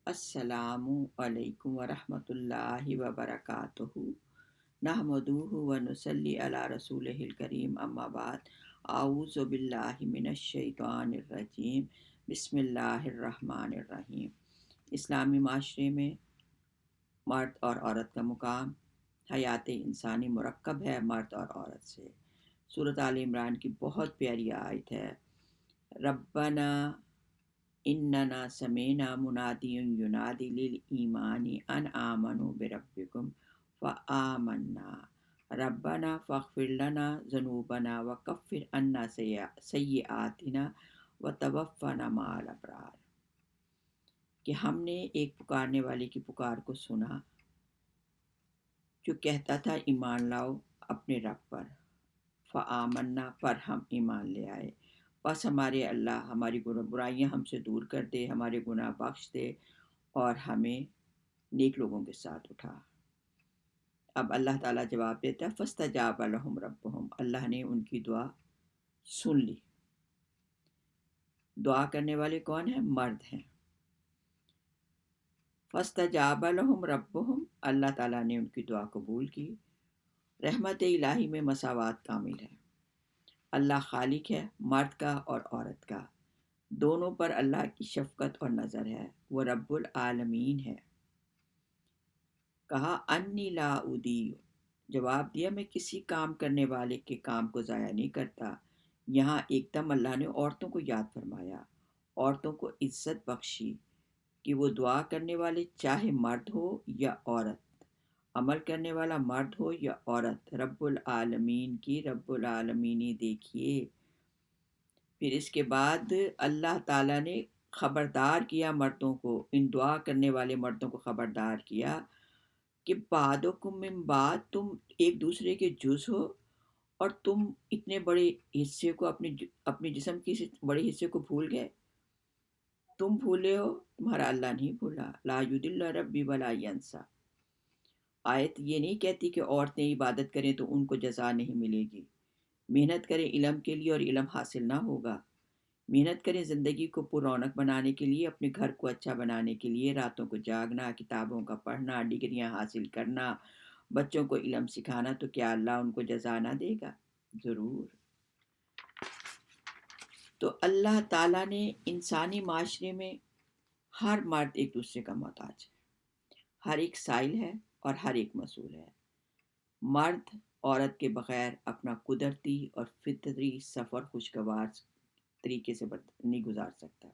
السلام علیکم ورحمۃ اللہ وبرکاتہ نحمدہ ونصلی علی رسولہ الکریم اما بعد اعوذ باللہ من الشیطان الرجیم بسم اللہ الرحمن الرحیم۔ اسلامی معاشرے میں مرد اور عورت کا مقام حیات انسانی مرکب ہے مرد اور عورت سے۔ سورۃ آل عمران کی بہت پیاری آیت ہے، ربنا اننا سمینا منادی ینادی للایمان ان آمنوا بربکم فآمنا ربنا فاغفر لنا ذنوبنا وکفر عنا سیئاتنا وتوفنا مع الابرار، کہ ہم نے ایک پکارنے والے کی پکار کو سنا جو کہتا تھا ایمان لاؤ اپنے رب پر، فآمنا پر ہم ایمان لے آئے، بس ہمارے اللہ ہماری برائیاں ہم سے دور کر دے، ہمارے گناہ بخش دے اور ہمیں نیک لوگوں کے ساتھ اٹھا۔ اب اللہ تعالیٰ جواب دیتا ہے، فاستجاب لهم ربهم، اللہ نے ان کی دعا سن لی۔ دعا کرنے والے کون ہیں؟ مرد ہیں۔ فاستجاب لهم ربهم، اللہ تعالیٰ نے ان کی دعا قبول کی۔ رحمت الہی میں مساوات کامل ہے، اللہ خالق ہے مرد کا اور عورت کا، دونوں پر اللہ کی شفقت اور نظر ہے، وہ رب العالمین ہے۔ کہا انی لا اضیع، جواب دیا میں کسی کام کرنے والے کے کام کو ضائع نہیں کرتا۔ یہاں ایک دم اللہ نے عورتوں کو یاد فرمایا، عورتوں کو عزت بخشی کہ وہ دعا کرنے والے چاہے مرد ہو یا عورت، عمل کرنے والا مرد ہو یا عورت، رب العالمین کی رب العالمینی دیکھیے۔ پھر اس کے بعد اللہ تعالیٰ نے خبردار کیا مردوں کو، ان دعا کرنے والے مردوں کو خبردار کیا کہ بعدکم من بعد، تم ایک دوسرے کے جز ہو اور تم اتنے بڑے حصے کو اپنے جسم کے بڑے حصے کو بھول گئے۔ تم بھولے ہو، تمہارا اللہ نہیں بھولا، لا یضل ربی ولا ینسا۔ آیت یہ نہیں کہتی کہ عورتیں عبادت کریں تو ان کو جزا نہیں ملے گی، محنت کریں علم کے لیے اور علم حاصل نہ ہوگا، محنت کریں زندگی کو پر رونق بنانے کے لیے، اپنے گھر کو اچھا بنانے کے لیے، راتوں کو جاگنا، کتابوں کا پڑھنا، ڈگریاں حاصل کرنا، بچوں کو علم سکھانا، تو کیا اللہ ان کو جزا نہ دے گا؟ ضرور۔ تو اللہ تعالیٰ نے انسانی معاشرے میں ہر مرد ایک دوسرے کا محتاج ہے، ہر ایک سائل ہے اور ہر ایک مسئول ہے۔ مرد عورت کے بغیر اپنا قدرتی اور فطری سفر خوشگوار طریقے سے نہیں گزار سکتا۔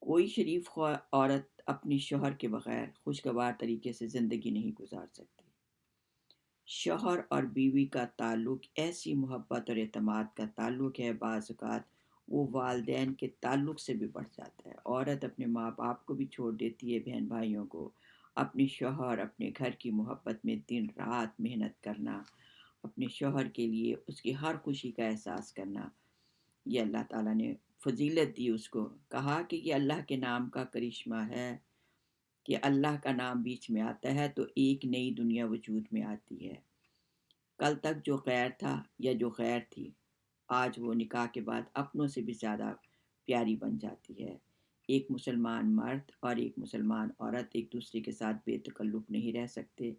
کوئی شریف عورت اپنی شوہر کے بغیر خوشگوار طریقے سے زندگی نہیں گزار سکتی۔ شوہر اور بیوی کا تعلق ایسی محبت اور اعتماد کا تعلق ہے، بعض اوقات وہ والدین کے تعلق سے بھی بڑھ جاتا ہے۔ عورت اپنے ماں باپ کو بھی چھوڑ دیتی ہے، بہن بھائیوں کو، اپنی شوہر اپنے گھر کی محبت میں دن رات محنت کرنا، اپنے شوہر کے لیے اس کی ہر خوشی کا احساس کرنا، یہ اللہ تعالیٰ نے فضیلت دی اس کو۔ کہا کہ یہ اللہ کے نام کا کرشمہ ہے کہ اللہ کا نام بیچ میں آتا ہے تو ایک نئی دنیا وجود میں آتی ہے۔ کل تک جو غیر تھا یا جو غیر تھی، آج وہ نکاح کے بعد اپنوں سے بھی زیادہ پیاری بن جاتی ہے۔ ایک مسلمان مرد اور ایک مسلمان عورت ایک دوسرے کے ساتھ بے تکلف نہیں رہ سکتے،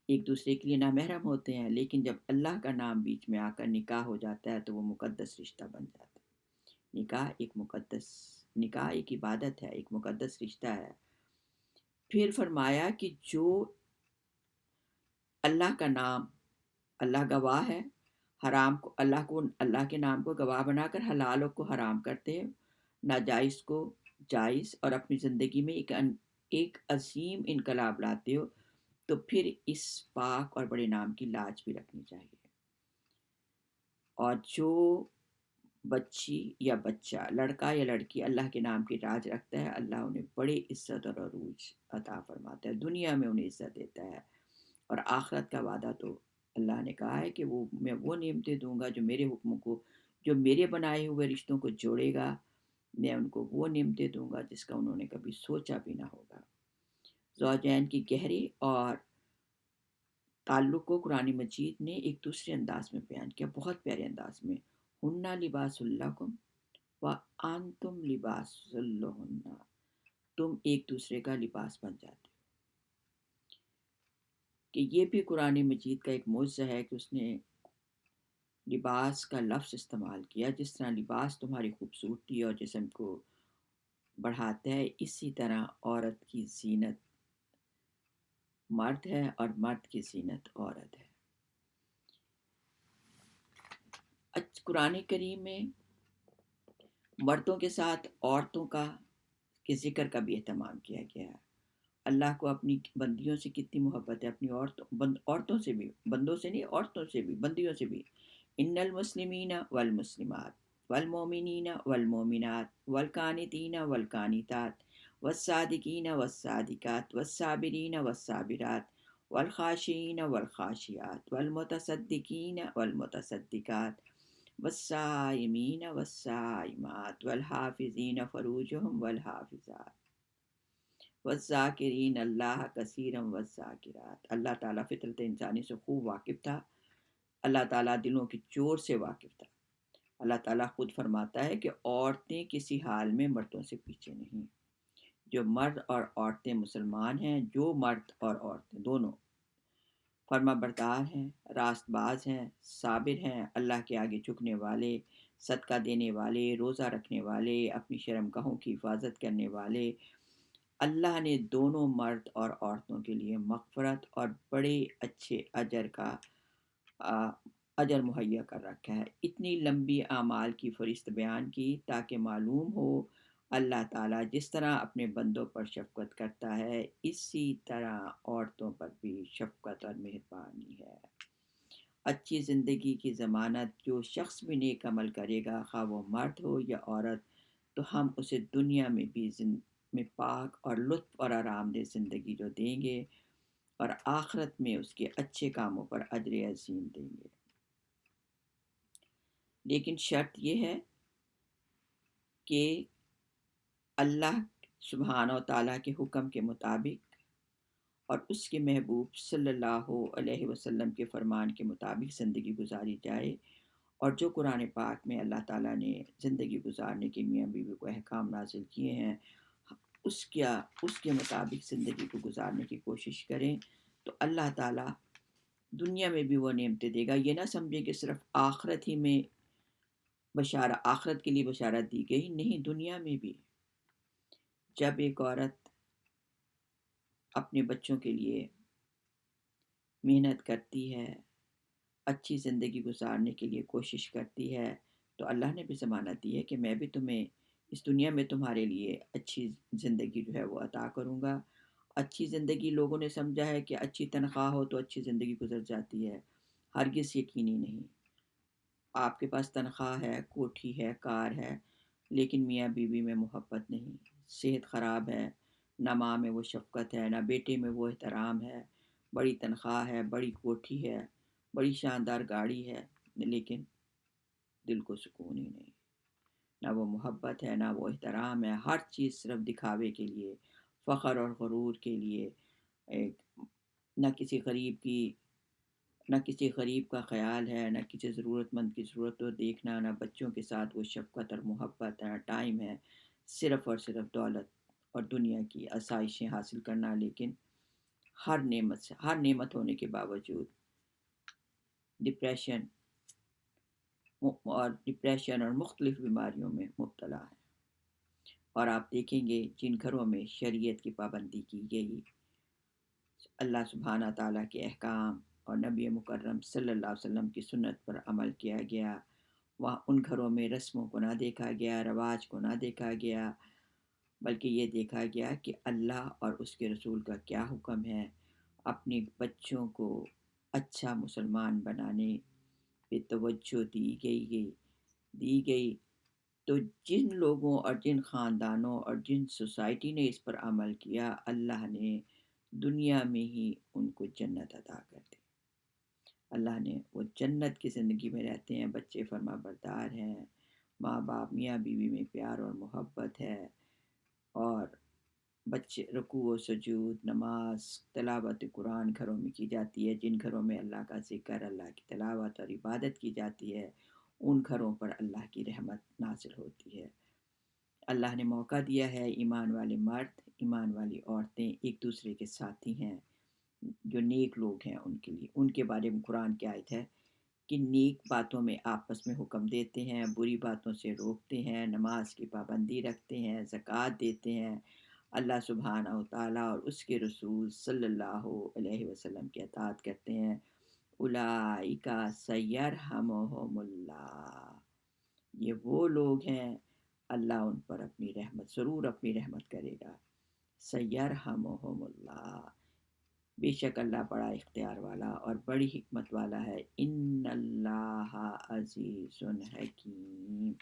ایک دوسرے کے لیے نامحرم ہوتے ہیں، لیکن جب اللہ کا نام بیچ میں آ کر نکاح ہو جاتا ہے تو وہ مقدس رشتہ بن جاتا ہے۔ نکاح ایک عبادت ہے، ایک مقدس رشتہ ہے۔ پھر فرمایا کہ جو اللہ کا نام، اللہ گواہ ہے، حرام کو اللہ کے نام کو گواہ بنا کر حلال کو حرام کرتے ہو، ناجائز کو جائز، اور اپنی زندگی میں ایک عظیم انقلاب لاتے ہو، تو پھر اس پاک اور بڑے نام کی لاج بھی رکھنی چاہیے۔ اور جو بچی یا بچہ، لڑکا یا لڑکی اللہ کے نام کی لاج رکھتا ہے، اللہ انہیں بڑے عزت اور عروج عطا فرماتا ہے، دنیا میں انہیں عزت دیتا ہے، اور آخرت کا وعدہ تو اللہ نے کہا ہے کہ میں وہ نعمتیں دوں گا جو میرے حکم کو، جو میرے بنائے ہوئے رشتوں کو جوڑے گا، میں ان کو وہ نعمتیں دوں گا جس کا انہوں نے کبھی سوچا بھی نہ ہوگا۔ زوجین کی گہری اور تعلق کو قرآن مجید نے ایک دوسرے انداز میں بیان کیا، بہت پیارے انداز میں، ہننا لباس لکم وانتم لباس لہن، تم ایک دوسرے کا لباس بن جاتے ہو۔ کہ یہ بھی قرآن مجید کا ایک معجزہ ہے کہ اس نے لباس کا لفظ استعمال کیا۔ جس طرح لباس تمہاری خوبصورتی اور جسم کو بڑھاتا ہے، اسی طرح عورت کی زینت مرد ہے اور مرد کی زینت عورت ہے۔ قرآن کریم میں مردوں کے ساتھ عورتوں کے ذکر کا بھی اہتمام کیا گیا ہے۔ اللہ کو اپنی بندیوں سے کتنی محبت ہے، اپنی عورتوں سے بھی، بندوں سے نہیں، عورتوں سے بھی، بندیوں سے بھی۔ ان المسلمین والمسلمات والمؤمنین والمؤمنات والقانتین والقانتات والصادقین والصادقات والصابرین والصابرات والخاشعین والخاشعات والمتصدقین والمتصدقات والصائمین والصائمات والحافظین فروجهم والحافظات والذاکرین اللہ کثیرا والذاکرات۔ اللہ تعالیٰ فطرت انسانی سے خوب واقف تھا، اللہ تعالیٰ دلوں کی چور سے واقف تھا۔ اللہ تعالیٰ خود فرماتا ہے کہ عورتیں کسی حال میں مردوں سے پیچھے نہیں۔ جو مرد اور عورتیں مسلمان ہیں، جو مرد اور عورتیں دونوں فرما بردار ہیں، راست باز ہیں، صابر ہیں، اللہ کے آگے جھکنے والے، صدقہ دینے والے، روزہ رکھنے والے، اپنی شرمگاہوں کی حفاظت کرنے والے، اللہ نے دونوں مرد اور عورتوں کے لیے مغفرت اور بڑے اچھے اجر مہیا کر رکھا ہے۔ اتنی لمبی اعمال کی فہرست بیان کی تاکہ معلوم ہو اللہ تعالیٰ جس طرح اپنے بندوں پر شفقت کرتا ہے، اسی طرح عورتوں پر بھی شفقت اور مہربانی ہے۔ اچھی زندگی کی ضمانت جو شخص بھی نیک عمل کرے گا، خواہ وہ مرد ہو یا عورت، تو ہم اسے دنیا میں بھی میں پاک اور لطف اور آرام دہ زندگی جو دیں گے، اور آخرت میں اس کے اچھے کاموں پر اجر عظیم دیں گے۔ لیکن شرط یہ ہے کہ اللہ سبحانہ و تعالیٰ کے حکم کے مطابق اور اس کے محبوب صلی اللہ علیہ وسلم کے فرمان کے مطابق زندگی گزاری جائے، اور جو قرآن پاک میں اللہ تعالیٰ نے زندگی گزارنے کے میاں بیوی کو احکام نازل کیے ہیں، اس کے مطابق زندگی کو گزارنے کی کوشش کریں، تو اللہ تعالیٰ دنیا میں بھی وہ نعمتیں دے گا۔ یہ نہ سمجھیں کہ صرف آخرت ہی میں آخرت کے لیے بشارت دی گئی، نہیں، دنیا میں بھی جب ایک عورت اپنے بچوں کے لیے محنت کرتی ہے، اچھی زندگی گزارنے کے لیے کوشش کرتی ہے، تو اللہ نے بھی ضمانت دی ہے کہ میں بھی تمہیں اس دنیا میں تمہارے لیے اچھی زندگی جو ہے وہ عطا کروں گا۔ اچھی زندگی لوگوں نے سمجھا ہے کہ اچھی تنخواہ ہو تو اچھی زندگی گزر جاتی ہے، ہرگز یقینی نہیں۔ آپ کے پاس تنخواہ ہے، کوٹھی ہے، کار ہے، لیکن میاں بیوی میں محبت نہیں، صحت خراب ہے، نہ ماں میں وہ شفقت ہے، نہ بیٹے میں وہ احترام ہے، بڑی تنخواہ ہے، بڑی کوٹھی ہے، بڑی شاندار گاڑی ہے، لیکن دل کو سکون ہی نہیں، نہ وہ محبت ہے، نہ وہ احترام ہے، ہر چیز صرف دکھاوے کے لیے، فخر اور غرور کے لیے، نہ کسی غریب کا خیال ہے، نہ کسی ضرورت مند کی ضرورت کو دیکھنا، نہ بچوں کے ساتھ وہ شفقت اور محبت ہے، ٹائم ہے، صرف اور صرف دولت اور دنیا کی آسائشیں حاصل کرنا۔ لیکن ہر نعمت ہونے کے باوجود ڈپریشن اور مختلف بیماریوں میں مبتلا ہے۔ اور آپ دیکھیں گے جن گھروں میں شریعت کی پابندی کی گئی، اللہ سبحانہ تعالیٰ کے احکام اور نبی مکرم صلی اللہ علیہ وسلم کی سنت پر عمل کیا گیا، وہاں ان گھروں میں رسموں کو نہ دیکھا گیا، رواج کو نہ دیکھا گیا، بلکہ یہ دیکھا گیا کہ اللہ اور اس کے رسول کا کیا حکم ہے۔ اپنے بچوں کو اچھا مسلمان بنانے پہ توجہ دی گئی، تو جن لوگوں اور جن خاندانوں اور جن سوسائٹی نے اس پر عمل کیا، اللہ نے دنیا میں ہی ان کو جنت عطا کر دی۔ اللہ نے وہ جنت کی زندگی میں رہتے ہیں، بچے فرما بردار ہیں، ماں باپ میاں بیوی میں پیار اور محبت ہے، اور بچے رکوع و سجود، نماز، تلاوت قرآن گھروں میں کی جاتی ہے۔ جن گھروں میں اللہ کا ذکر، اللہ کی تلاوت اور عبادت کی جاتی ہے، ان گھروں پر اللہ کی رحمت نازل ہوتی ہے۔ اللہ نے موقع دیا ہے، ایمان والے مرد ایمان والی عورتیں ایک دوسرے کے ساتھی ہیں، جو نیک لوگ ہیں ان کے لیے، ان کے بارے میں قرآن کی آیت ہے کہ نیک باتوں میں آپس میں حکم دیتے ہیں، بری باتوں سے روکتے ہیں، نماز کی پابندی رکھتے ہیں، زکوٰۃ دیتے ہیں، اللہ سبحانہ و تعالیٰ اور اس کے رسول صلی اللہ علیہ وسلم کی اطاعت کرتے ہیں۔ اولئک سیرحمہم اللہ، یہ وہ لوگ ہیں اللہ ان پر اپنی رحمت، ضرور اپنی رحمت کرے گا۔ سیرحمہم اللہ، بے شک اللہ بڑا اختیار والا اور بڑی حکمت والا ہے۔ ان اللہ عزیز حکیم۔